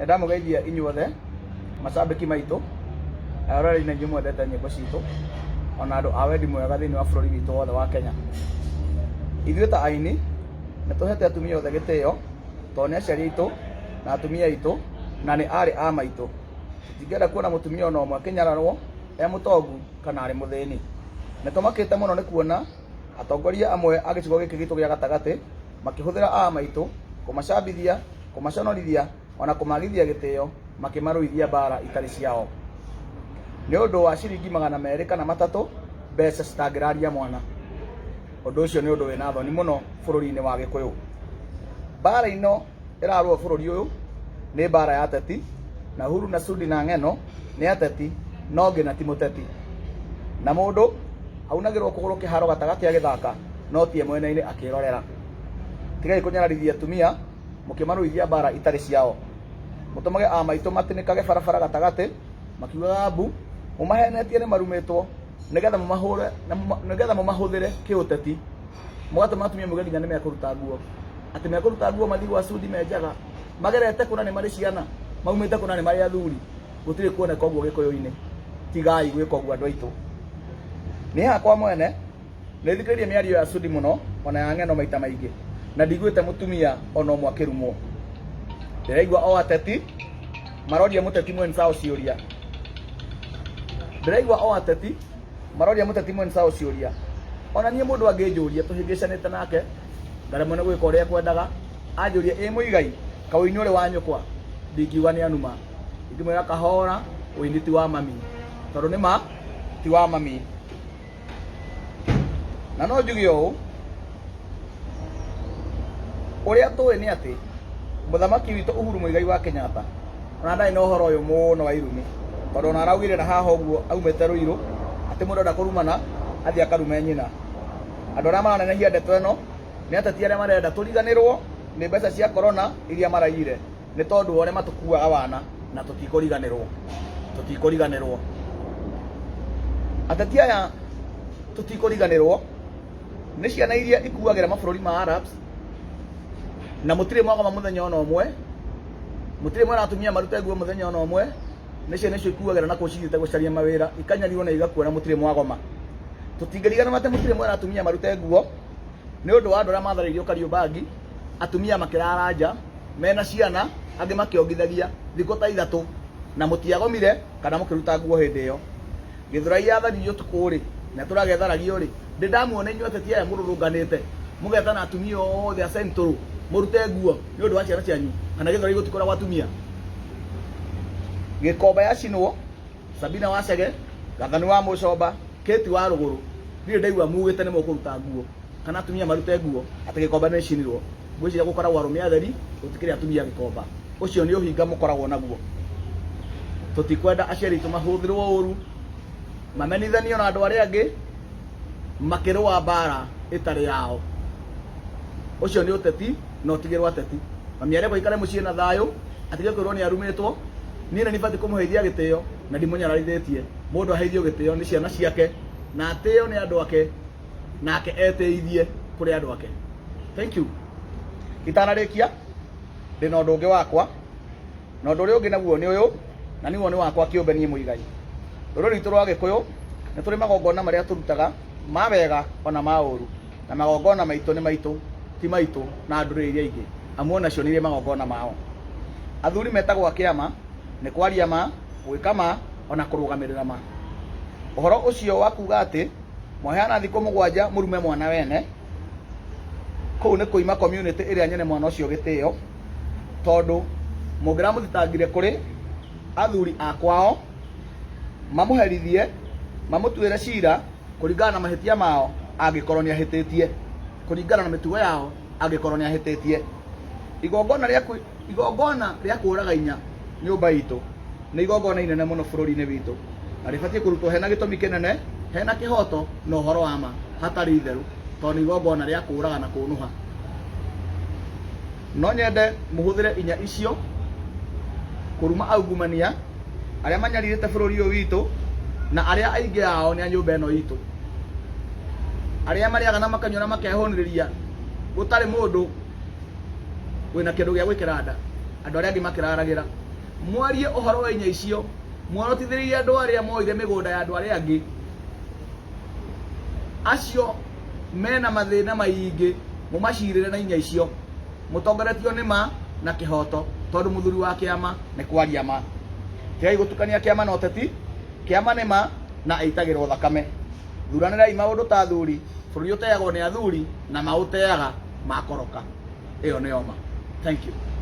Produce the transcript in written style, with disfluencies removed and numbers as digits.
ndamugeithia inyuothe macambĩki maitũ aroreri-inĩ inyuĩ mwendete nyĩmbo citũ ona andũ a wendi mwega thĩinĩ wa bũrũri witũ wothe wa Kenya. Ithuĩ ta aini nĩ tũhete atumia othe gĩtĩo tondũ nĩ aciari aitũ na atumia aitũ na nĩ arĩ a maitũ. Tũtingĩenda kuona mũtumia ona ũmwe akĩnyararwo e mũtongu kana arĩ mũthĩni. Nĩ tũmakĩte mũno nĩ kuona atongoria amwe a gĩcigo gĩkĩ gitũ gĩa gatagatĩ makĩhũthĩra a maitũ kũmacambithia, kũmaconorithia ona kũmagithia gĩtĩo makĩmarũithia mbara itarĩ ciao. Nĩ ũndũ wa ciringi 200 kana 3 mbeca citangĩraria mwana. Ũndũ ũcio nĩ ũndũ wĩna thoni mũno bũrũri-inĩ wa Gĩkũyũ. Mbara ĩno ĩrarũa bũrũri ũyũ nĩ mbara ya ateti na Uhuru na Sudi na Ng'eno nĩ ateti no Ngina ti mũteti. Na mũndũ aunagĩrwo kũgũrũ kĩharo gatagatĩ agĩthaka no tie mwena-inĩ akĩrorera. Tigai kũnyararithia atumia mũkĩmarũithia mbara itarĩ ciao. Mũtũmage a maitũ matĩnĩkage barabara gatagatĩ makiugaga mbu mũmahenetie nĩ marumĩtwo nĩgetha mũmahũthĩre kĩũteti. Mũgatũma atumia muge nginya nĩ mekũruta nguo, atĩ mekũruta nguo mathiĩ gwa Sudi menjaga magerete kũna nĩ marĩ ciana, maumĩte kũna nĩ marĩ athuri. Gũtirĩ kuoneka ũguo Gĩkũyũ-inĩ. Tigai gwĩka ũguo andũ aitũ. Niĩ hakwa mwene nĩ thikĩrĩirie mĩario ya Sudi mũno ona ya Ng'eno maita maingĩ na ndigwĩte mũtumia ona ũmwe akĩrumwo. Ndĩraigua o ateti maroria mũteti mwenzao ciũria. Ndĩraigua o ateti maroria mũteti mwenzao ciũria. Ona niĩ mũndũ angĩnjũria tũhĩngĩcanĩte nake ndaremwo nĩ gwĩka ũrĩa ekwendaga, anjũria ĩ mũigai Kawĩinĩ ũrĩ wa nyũkwa, ndingiuga nĩ anuma. Ingĩmwĩra kahora ũini ti wa mami, tondũ nĩ ma ti wa mami. Na no njuge ũũ, ũrĩa tũĩ nĩ atĩ mũthamaki witũ Uhuru Muigai wa Kenyatta ona ndarĩ na ũhoro ũyũ mũno wa irumi, tondũ ona araugire na haha ũguo aumĩte Ruiru atĩ mũndũ enda kũrumana athiĩ akarume nyina. Andũ arĩa maranenehia ndeto ĩno nĩ ateti arĩa marenda tũriganĩrwo nĩ mbeca cia corona iria maraiyire, nĩ tondũ arĩa matũkuaga wana na tũtikũriganĩrwo. Ateti aya tũtikũriganĩrwo nĩ ciana iria ikuagĩra mabũrũri ma Arabs na mũtirĩ mwagoma mũthenya ona ũmwe, mũtirĩ mwena atumia marute nguo mũthenya ona ũmwe, nĩ ciana icio ikuagĩra na kũcithiĩte gũcaria mawĩra ikanyariirwo na igakuona mũtirĩ mwagoma. Tũtingĩriganĩrwo atĩ mũtirĩ mwena atumia marute nguo nĩ ũndũ wa andũ arĩa matharĩirio Kariombangi, atumia makĩrara nja mena ciana, angĩ makĩongithagia thikũ ta 3 na mũtiagomire kana mũkĩruta nguo hĩndĩ ĩyo. Gĩthũrai yatharirio ũtukũ rĩ na tũragetharagia rĩ, ndamuona inyuĩ ateti aya mũrũrũnganĩte mũgetana atumia othe a Central mũrute nguo nĩ ũndũ wa ciana cianyu, kana Gĩthũrai gũtikoragwo atumia. Gĩkomba yacinwo, Sabina Wachege, Gathani wa Mũcomba, Kĩti wa Rũgũrũ, ndirĩ ndaigua mugĩte nĩ mũkũruta nguo kana atumia marute nguo atĩ Gĩkomba nĩ cinirwo. Ngwĩciria gũkoragwo arũme atheri, gũtikĩrĩ atumia Gĩkomba. Ũcio nĩ ũhinga mũkoragwo naguo. Tũtikwenda aciari aitũ mahũthĩrwo ũru, mamenithanio na andũ arĩa angĩ makĩrũa mbara ĩtarĩ yao. Ũcio nĩ ũteti na ũtigĩrwo ateti. Mami arĩa gũikare mũciĩ na thayũ atige kwĩrwo nĩ arumĩtwo, niĩ nĩ batiĩ kũmũheithia gĩtĩo na ndimũnyararithĩtie. Mũndũ aheithio gĩtĩo nĩ ciana ciake na atĩo nĩ andũ ake nake etĩithie kũrĩ andũ ake. Thank you. Itanarĩkia ndĩna ũndũ ũngĩ wakwa, na ũndũ ũrĩa ũngĩ naguo nĩ ũyũ, na nĩguo nĩ wakwa kĩũmbe niĩ Muigai. Rũrĩrĩ rwitũ rwa Gĩkũyũ nĩ tũrĩ magongona marĩa tũrutaga ma wega ona ma ũru, na magongona maitũ nĩ maitũ ti maitũ na ndũrĩrĩ iria ingĩ, amu onacio nĩ irĩ magongona mao. Athuri metagwo kĩama nĩ kwaria ma, gwĩka ma ona kũrũgamĩrĩra ma. Ũhoro ũcio wa kuga atĩ mwaheana thikũ 7 mũrume mwana wene, kũu nĩ kũima community ĩrĩa nyene mwana ũcio gĩtĩo, tondũ mũngĩramũthitangire kũrĩ athuri a kwao mamũherithie mamũtuĩre cira kũringana na mahĩtia mao angĩkorwo nĩ ahĩtĩtie, kũringana na mĩtugo yao angĩkorwo nĩ ahĩtĩtie. Igongona rĩa kũraga inya nyũmba itũ nĩ igongona inene mũno bũrũri-inĩ witũ, na rĩbatiĩ kũrutwo hena gĩtũmi kĩnene, hena kĩhoto na ũhoro wa ma hatarĩ itherũ, tondũ igongona rĩa kũraga na kũnũha. No nyende mũhũthĩre inya icio kũruma aungumania arĩa manyarirĩte bũrũri ũyũ witũ na arĩa aingĩ ao nĩ a nyũmba ĩno itũ, arĩa marĩaga na makanyua na makehũnĩrĩria gũtarĩ mũndũ wĩna kĩndũ gĩa gwĩkĩra nda, andũ arĩa angĩ makĩraragĩra mwarie uhoro wa inya icio mworotithiririe andu aria moire migunda ya andu aria angi acio mena mathina maingi mumacirire na inya icio mutongoretio ni ma na kihoto tondu muthuri wa kiama ni kwaria ma tigai gutukania kiama na uteti kiama ni ma na aitagirwo thakame thuranirai maundu ta thuri bururi uteagwo ni athuri na mauteaga makoroka iyo ni oma. Thank you.